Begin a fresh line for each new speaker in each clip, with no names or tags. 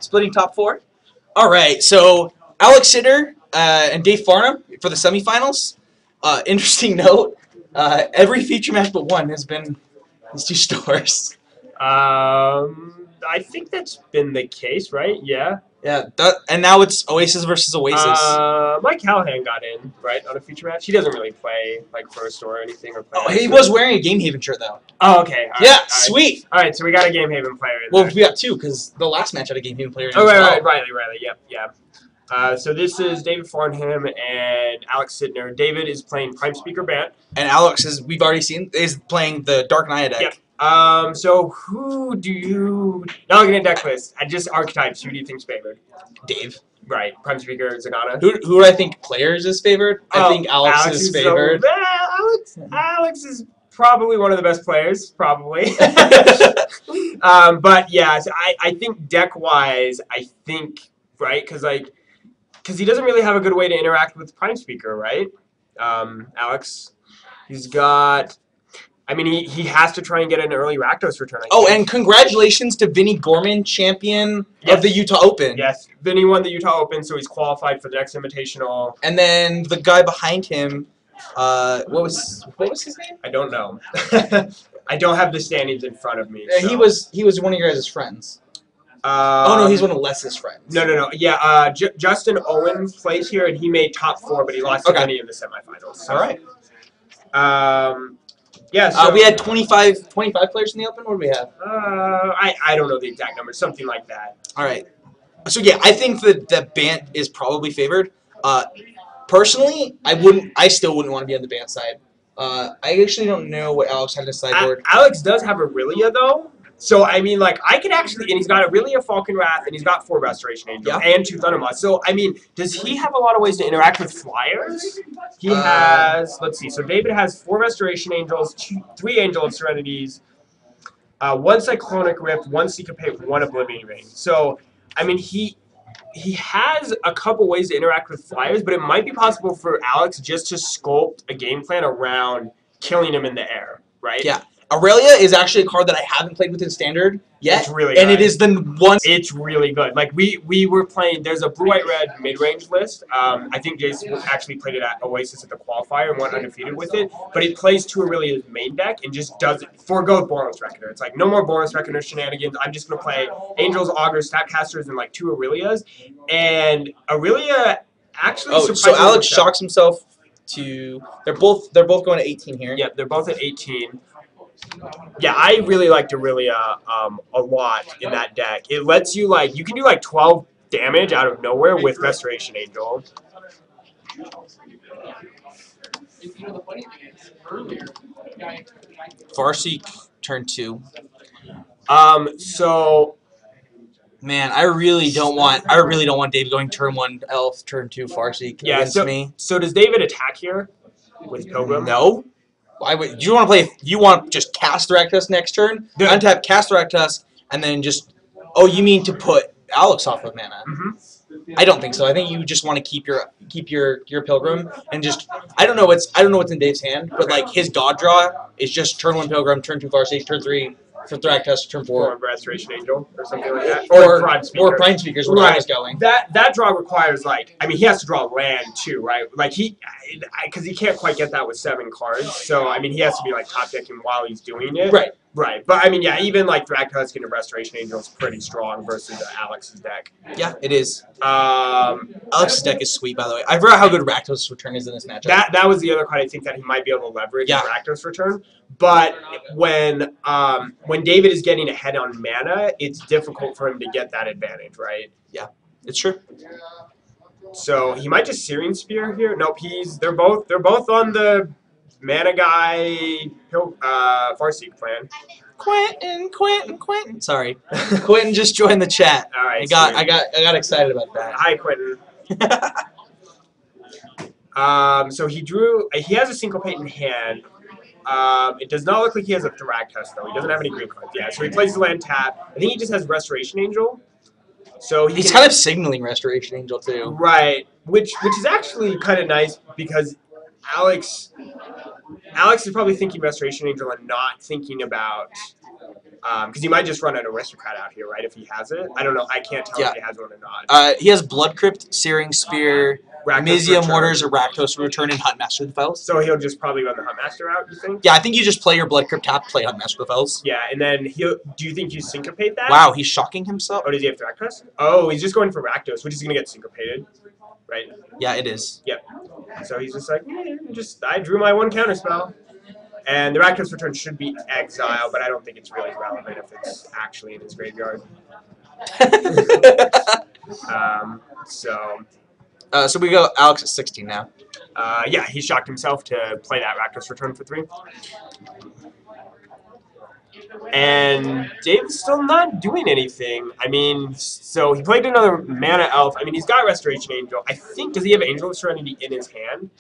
splitting top 4. All right, so Alex Sitter and Dave Farnham for the semifinals. Interesting note, every feature match but one has been these two stores.
I think that's been the case, right? Yeah.
Yeah, and now it's Oasis versus Oasis.
Mike Callahan got in, right, on a feature match. He doesn't really play like first or anything or play.
Oh, he was wearing a Game Haven shirt though.
Oh, okay. All
yeah,
right,
sweet.
All right, so we got a Game Haven player in
well,
there.
we got 2 because the last match had a Game Haven player in
Oh,
as well.
right, Riley. Yep, yeah. So this is David Farnham and Alex Sidner. David is playing Prime Speaker Bant.
And Alex, is we've already seen, is playing the Dark Naya deck.
Yep. So who do you... Not looking at deck list. I just archetypes. Who do you think's favored?
Dave.
Right. Prime Speaker, Zagana.
Who do I think players is favored? I think Alex is favored.
Alex is probably one of the best players, probably. But yeah, so I think deck-wise, I think, right, because he doesn't really have a good way to interact with Prime Speaker, right? Alex, he's got... I mean, he has to try and get an early Rakdos return.
And congratulations to Vinny Gorman, champion of the Utah Open.
Yes, Vinny won the Utah Open, so he's qualified for the next Invitational.
And then the guy behind him, what was his name?
I don't know. I don't have the standings in front of me. So.
He was one of your guys' friends. Oh no, he's one of Les's friends.
No. Yeah, Justin Owen plays here, and he made top 4, but he lost to Vinny in the semifinals. So.
All right.
Yeah, so
we had 25 players in the Open. What do we have?
I don't know the exact number. Something like that.
All right. So yeah, I think that Bant is probably favored. Personally, I still wouldn't want to be on the Bant side. I actually don't know what Alex had to sideboard.
Alex does have Aurelia though. So, I mean, like, I could actually, and he's got Aurelia, Falcon Wrath, and he's got 4 Restoration Angels and 2 Thundermoths. So, I mean, does he have a lot of ways to interact with flyers? He has, let's see, so David has 4 Restoration Angels, 3 Angel of Serenities, 1 Cyclonic Rift, 1 Syncopate, 1 Oblivion Ring. So, I mean, he has a couple ways to interact with flyers, but it might be possible for Alex just to sculpt a game plan around killing him in the air, right?
Yeah. Aurelia is actually a card that I haven't played with in Standard yet.
It's really good.
And it is the one...
It's really good. Like, we were playing... There's a blue-white-red mid-range list. I think Jason actually played it at Oasis at the qualifier and went undefeated with it. But he plays 2 Aurelia's main deck and just doesn't... Forgo Boros Reckoner. It's like, no more Boros Reckoner shenanigans. I'm just going to play Angels, Augurs, Statcasters, and, like, 2 Aurelias. And Aurelia actually...
Oh, so Alex shocks himself to... They're both going to 18 here.
Yep, they're both at 18. Yeah, I really liked Aurelia a lot in that deck. It lets you, like, you can do, like, 12 damage out of nowhere with Restoration Angel.
Farseek, turn 2.
So...
Man, I really don't want Dave going turn 1 Elf, turn 2 Farseek against me.
So does David attack here with Pilgrim?
No. Why would you want to play? You want to just cast the Rakdos next turn, untap, cast the Rakdos, and then just. Oh, you mean to put Alex off of mana?
Mm-hmm.
I don't think so. I think you just want to keep your Pilgrim and just. I don't know what's in Dave's hand, but like his God draw is just turn 1 Pilgrim, turn 2 Farseek, turn 3 for Rakdos, turn 4.
Or Restoration Angel or something like that.
Or Prime Speakers, where I was going.
That draw requires, like, I mean, he has to draw land too, right? Like, because he can't quite get that with 7 cards. So, I mean, he has to be, like, top decking while he's doing it.
Right.
Right. But, I mean, yeah, even, like, Thragtusk and Restoration Angel is pretty strong versus Alex's deck.
Yeah, it is. Alex's deck is sweet, by the way. I forgot how good Rakdos return is in this matchup.
That was the other card I think that he might be able to leverage in Rakdos return. But when David is getting ahead on mana, it's difficult for him to get that advantage, right?
Yeah, it's true.
So he might just Searing Spear here. Nope, they're both on the mana guy Farseek plan.
Quentin. Sorry, Quentin just joined the chat.
All right,
I got excited about that.
Hi, Quentin. So he has a Syncopate in hand. It does not look like he has a Thragtusk though. He doesn't have any green cards. Yeah, so he plays the land tap. I think he just has Restoration Angel. So
he's kind of signaling Restoration Angel too.
Right, which is actually kind of nice because Alex is probably thinking Restoration Angel and not thinking about Because he might just run an aristocrat out here, right? If he has it, I don't know. I can't tell if he has one or not.
He has Blood Crypt, Searing Spear,
Rakdos
Mizia
Return.
Mortars, or Rakdos Return, and Huntmaster of the Fells.
So he'll just probably run the Huntmaster out, you think?
Yeah, I think you just play your Blood Crypt tap, play Huntmaster of the Fells.
Yeah, and then do you think you syncopate that?
Wow, he's shocking himself.
Oh, does he have Rakdos? Oh, he's just going for Rakdos, which is going to get syncopated, right?
Yeah, it is.
Yep. So he's just like, I drew my one counterspell. And the Rakdos Return should be exile, but I don't think it's really relevant if it's actually in his graveyard.
So we go Alex at 16 now.
Yeah, he shocked himself to play that Rakdos Return for 3. And Dave's still not doing anything. I mean, so he played another Mana Elf. I mean, he's got Restoration Angel. I think, does he have Angel of Serenity in his hand?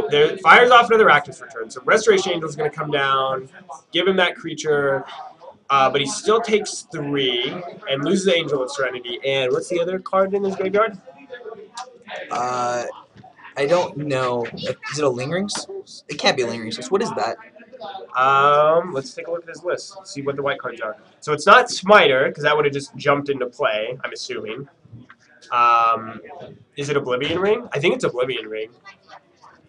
There, fires off another Rakdos Return. So Restoration Angel is going to come down, give him that creature, but he still takes 3 and loses the Angel of Serenity. And what's the other card in his graveyard?
I don't know. Is it a Lingering Souls? It can't be a Lingering Souls. What is that?
Let's take a look at his list. See what the white cards are. So it's not Smiter, because that would have just jumped into play, I'm assuming. Is it Oblivion Ring? I think it's Oblivion Ring.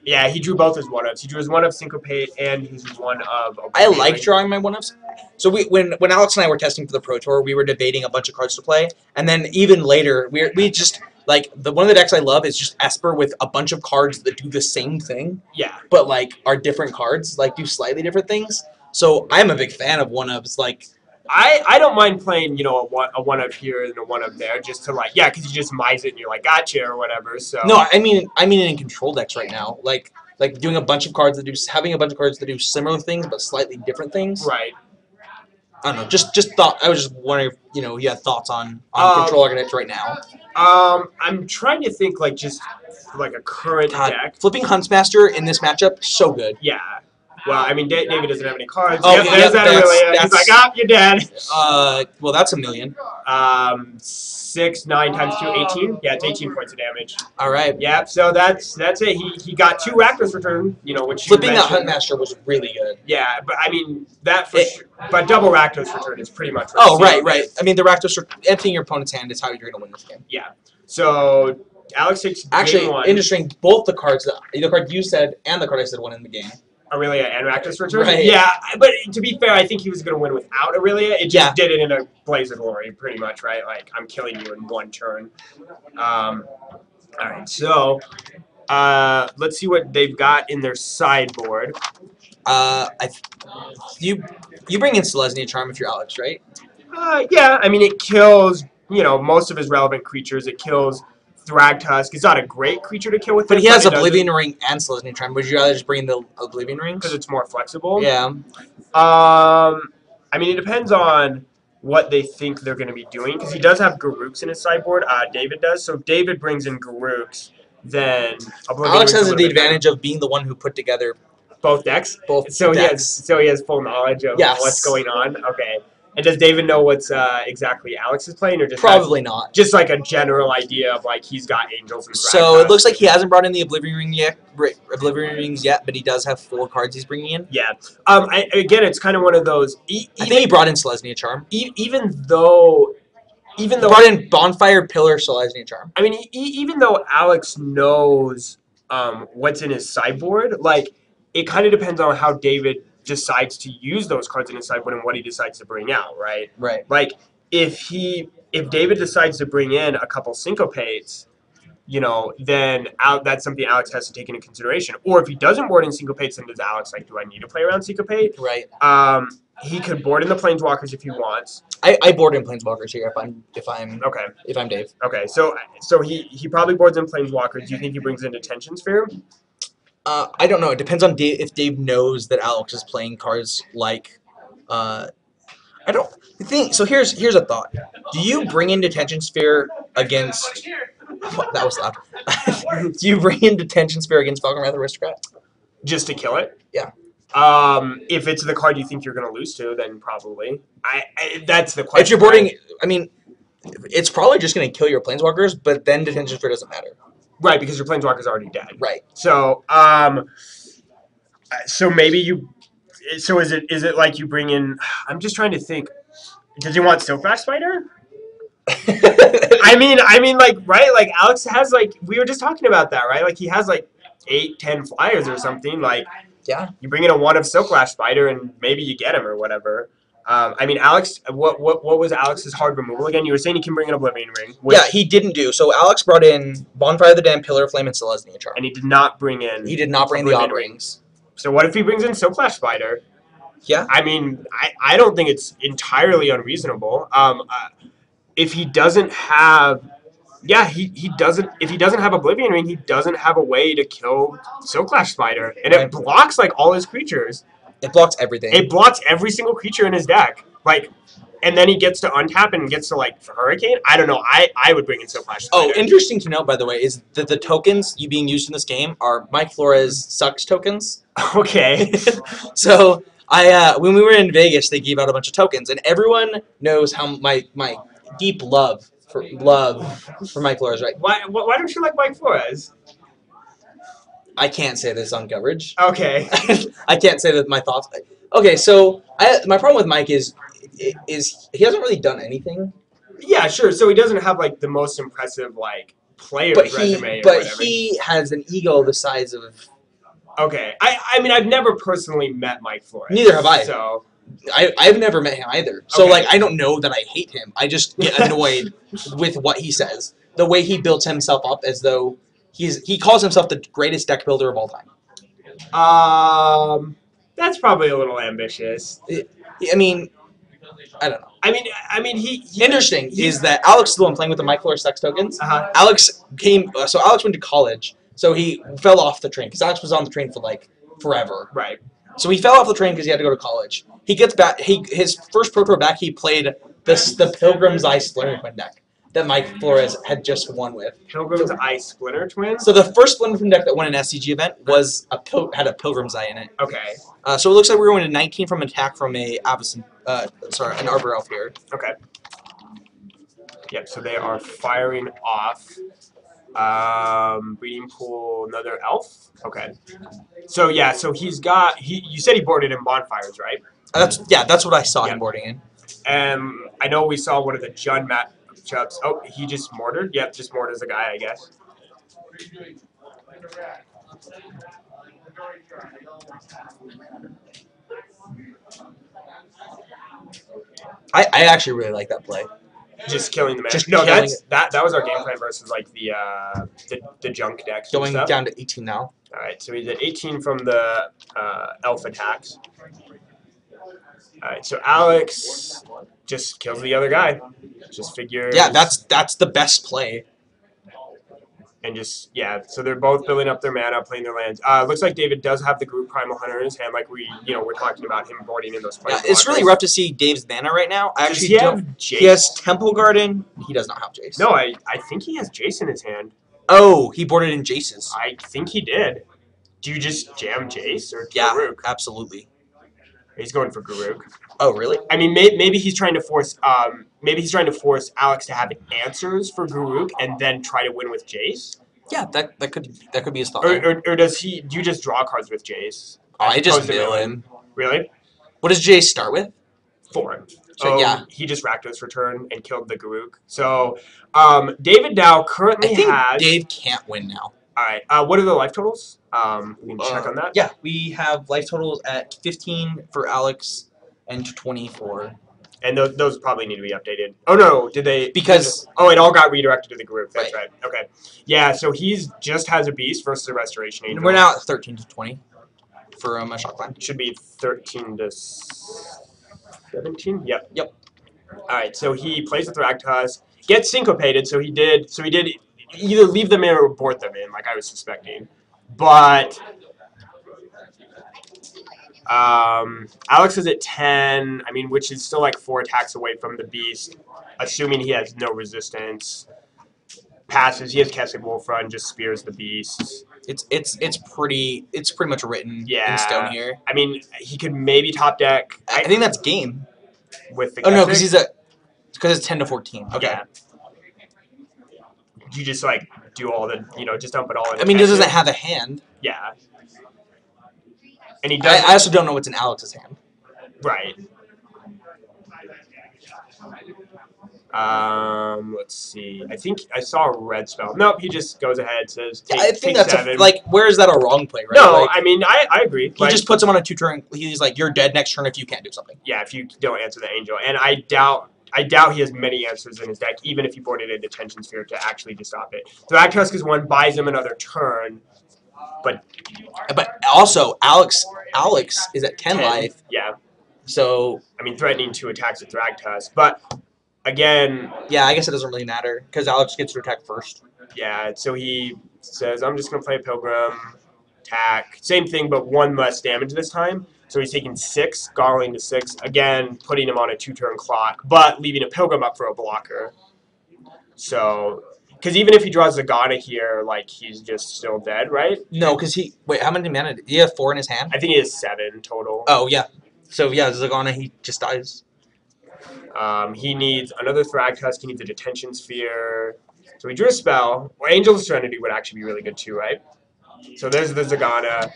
Yeah, he drew both his one-ups. He drew his one-up Syncopate and his one-of Oblivion
I like
Ring.
drawing my one-ups. So when Alex and I were testing for the Pro Tour, we were debating a bunch of cards to play, and then even later, we just, like, one of the decks I love is just Esper with a bunch of cards that do the same thing.
Yeah.
But, like, are different cards, like, do slightly different things. So I'm a big fan of one-ups, like...
I don't mind playing, you know, a one-up here and a one-up there, just to, like, yeah, because you just mize it and you're like, gotcha, or whatever, so...
No, I mean in control decks right now. Like doing a bunch of cards that do... Having a bunch of cards that do similar things, but slightly different things.
Right.
I don't know, just thought... I was just wondering if, you know, you had thoughts on control decks right now.
I'm trying to think, like, just, like, a current deck.
Flipping Huntsmaster in this matchup, so good.
Yeah. Well, I mean, David doesn't have any cards.
Oh,
yep, there's that Aurelia. He's like, ah, you're dead.
Well, that's a million.
6, 9 times 2, 18. Yeah, it's 18 points of damage.
All right.
Yep, so that's it. He got 2 Rakdos Return, you know, which
Flipping that Huntmaster was really good.
Yeah, but I mean, that for sure. But double Rakdos Return is pretty much...
Oh, right. I mean, the Rakdos, emptying your opponent's hand is how you're going to win this game.
Yeah. So... Alex takes
Actually,
one.
interesting, both the cards, the card you said and the card I said won in the game.
Aurelia and Rakdos Return?
Right.
Yeah, but to be fair, I think he was going to win without Aurelia. It just did it in a blaze of glory, pretty much, right? Like, I'm killing you in 1 turn. All right, so let's see what they've got in their sideboard.
You bring in Selesnya Charm if you're Alex, right?
Yeah, I mean, it kills, you know, most of his relevant creatures. It kills Thragtusk. It's not a great creature to kill with
but he has Oblivion Ring and Selesnya Charm. Would you rather just bring in the Oblivion Ring?
Because it's more flexible?
Yeah.
I mean, it depends on what they think they're going to be doing, because he does have Garruk's in his sideboard. David does. So if David brings in Garruk's, then Oblivion
Alex has the advantage of being the one who put together
both decks.
So
he has full knowledge of what's going on. Okay. And does David know what's exactly Alex is playing, or just
probably not?
Just like a general idea of like he's got angels and
so it looks like he hasn't brought in the Oblivion Rings yet, but he does have 4 cards he's bringing in.
Yeah. Again, it's kind of one of those.
I think he brought in Selesnya Charm.
Even though
he brought in Bonfire Pillar Selesnya Charm.
I mean, even though Alex knows what's in his sideboard, like it kind of depends on how David decides to use those cards in his sideboard and what he decides to bring out, right?
Right.
Like if David decides to bring in a couple syncopates, you know, then that's something Alex has to take into consideration. Or if he doesn't board in syncopates, then does Alex like, do I need to play around syncopate?
Right.
He could board in the planeswalkers if he wants.
I board in planeswalkers here if I'm Dave.
Okay. So he probably boards in planeswalkers. Do you think he brings in Detention Sphere?
I don't know. It depends on Dave, if Dave knows that Alex is playing cards like, I don't think. So here's a thought. Do you bring in Detention Sphere against? That was loud. Do you bring in Detention Sphere against Falcon Wrath Aristocrat?
Just to kill it?
Yeah.
If it's the card you think you're going to lose to, then probably. That's the question.
If you're boarding, I mean, it's probably just going to kill your planeswalkers, but then Detention Sphere doesn't matter.
Right, because your planeswalker's already dead.
Right.
So, so maybe you So is it like you bring in? I'm just trying to think. Does he want Silkback Spider? I mean, like, right? Like, Alex has, like, we were just talking about that, right? Like, he has, like, 8, 10 flyers or something. Like,
yeah.
You bring in a one of Silklash Spider and maybe you get him or whatever. I mean, Alex, what was Alex's hard removal again? You were saying he can bring an Oblivion Ring.
Yeah, he didn't do. So Alex brought in Bonfire of the Damned, Pillar of Flame, and Selesnya Charm.
And he did not bring in.
He did not bring the Odd Rings.
So what if he brings in Silklash Spider?
Yeah.
I mean, I don't think it's entirely unreasonable. If he doesn't have, he doesn't. If he doesn't have Oblivion Ring, he doesn't have a way to kill Silklash Spider, and it blocks like all his creatures.
It blocks everything.
It blocks every single creature in his deck. Like, and then he gets to untap and gets to like Hurricane. I don't know. I would bring in Silklash Spider.
Oh, interesting to note, by the way, is that the tokens being used in this game are Mike Flores sucks tokens.
Okay.
So when we were in Vegas, they gave out a bunch of tokens, and everyone knows how my deep love for Mike Flores, right?
Why don't you like Mike Flores?
I can't say this on coverage.
Okay.
I can't say that my thoughts. Okay, so my problem with Mike is he hasn't really done anything.
Yeah, sure. So he doesn't have like the most impressive like player resume.
But he has an ego the size of.
Okay, I mean I've never personally met Mike Flores.
Neither have I.
So
I've never met him either. So like I don't know that I hate him. I just get annoyed with what he says. The way he builds himself up as though he calls himself the greatest deck builder of all time.
That's probably a little ambitious.
I mean, I don't know.
I mean, he
interesting is that Alex is the one playing with the Mike Flores Sex tokens. Alex so Alex went to college, so he fell off the train because Alex was on the train for like forever.
Right.
So he fell off the train because he had to go to college. He gets back. His first Pro Tour back, he played the Pilgrim's Eye Splinter Twin deck that Mike Flores had just won with.
Pilgrim's Eye Splinter Twin?
So the first Splinter Twin deck that won an SCG event was had a Pilgrim's Eye in it.
Okay.
So it looks like we're going to 19 from attack from an Arbor Elf here.
Okay. Yep, so they are firing off. Breeding Pool, another elf? Okay. So yeah, so he's got you said he boarded in Bonfires, right?
That's what I saw him boarding in.
And I know we saw one of the Jund matchups. Oh, he just mortared? Yep, just mortars the guy, I guess. I
actually really like that play.
Just killing the man.
Just
no, that was our game plan versus like the junk decks.
Going down to 18 now.
All right, so he's at 18 from the elf attacks. All right, so Alex just kills the other guy. Just figures.
Yeah, that's the best play.
And just, so they're both building up their mana, playing their lands. Looks like David does have the group Primal Hunter in his hand, like we're talking about him boarding in those plays.
Yeah, it's really rough to see Dave's mana right now.
Does he have Jace?
He has Temple Garden. He does not have Jace.
No, I think he has Jace in his hand.
Oh, he boarded in Jace's.
I think he did. Do you just jam Jace or
Garruk? Absolutely.
He's going for Garruk.
Oh, really?
I mean, maybe he's trying to force. Maybe he's trying to force Alex to have answers for Garruk and then try to win with Jace.
Yeah, that could be his thought.
Or does he? Do you just draw cards with Jace?
I just mill him.
Really?
What does Jace start with?
4.
So yeah,
he just Rakdos return and killed the Garruk. So David now currently has.
Dave can't win now.
All right. What are the life totals? We can check on that.
Yeah, we have life totals at 15 for Alex and 24.
And those probably need to be updated. Oh no, did they?
Because
it all got redirected to the group. That's right. Okay. Yeah, so he's just has a beast versus a Restoration Angel.
We're now at 13 to 20 for a Shockland.
Should be 13 to 17. Yep. All right. So he plays with Rakdos, gets syncopated. So he did either leave them in or abort them in, like I was suspecting. But Alex is at 10, I mean, which is still like 4 attacks away from the beast, assuming he has no resistance. Passes, he has Kessid Wolf Run, just spears the beast.
It's pretty much written in stone here.
I mean, he could maybe top deck.
I think that's game.
With the
no, because it's 10 to 14. Okay.
Yeah. You just like do all the, just dump it all in.
I mean, he doesn't have a hand.
Yeah. And he does.
I also don't know what's in Alex's hand.
Right. Let's see. I think I saw a red spell. Nope, he just goes ahead, says take,
I think
take
that's
7.
where is that a wrong play, right?
No,
Like,
I mean, I agree.
he just puts him on a 2-turn. He's like, you're dead next turn if you can't do something.
Yeah, if you don't answer the angel. And I doubt he has many answers in his deck, even if he boarded a Detention Sphere to actually just stop it. Thragtusk is 1, buys him another turn. But
also, Alex is at 10 life.
Yeah.
So,
I mean, threatening 2 attacks with Thragtusk. But, again...
Yeah, I guess it doesn't really matter, because Alex gets to attack first.
Yeah, so he says, I'm just going to play Pilgrim, attack. Same thing, but 1 less damage this time. So he's taking 6, Garling to 6. Again, putting him on a 2-turn clock, but leaving a Pilgrim up for a blocker. So... Because even if he draws Zagana here, like, he's just still dead, right?
No, because he... Wait, how many mana? Did he have 4 in his hand?
I think he has 7 total.
Oh, yeah. So, yeah, Zagana, he just dies.
He needs another Thragtusk. He needs a Detention Sphere. So he drew a spell. Well, Angel of Serenity would actually be really good too, right? So there's the Zagana.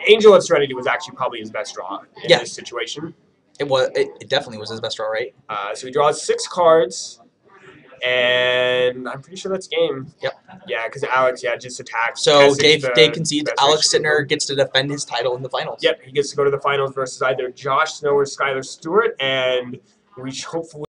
Angel of Serenity was actually probably his best draw in this situation.
It definitely was his best draw, right?
So he draws 6 cards. And I'm pretty sure that's game.
Yep.
Yeah, because Alex, just attacks.
So Dave concedes Alex Sittner gets to defend his title in the finals.
Yep, he gets to go to the finals versus either Josh Snow or Skylar Stewart, and we hopefully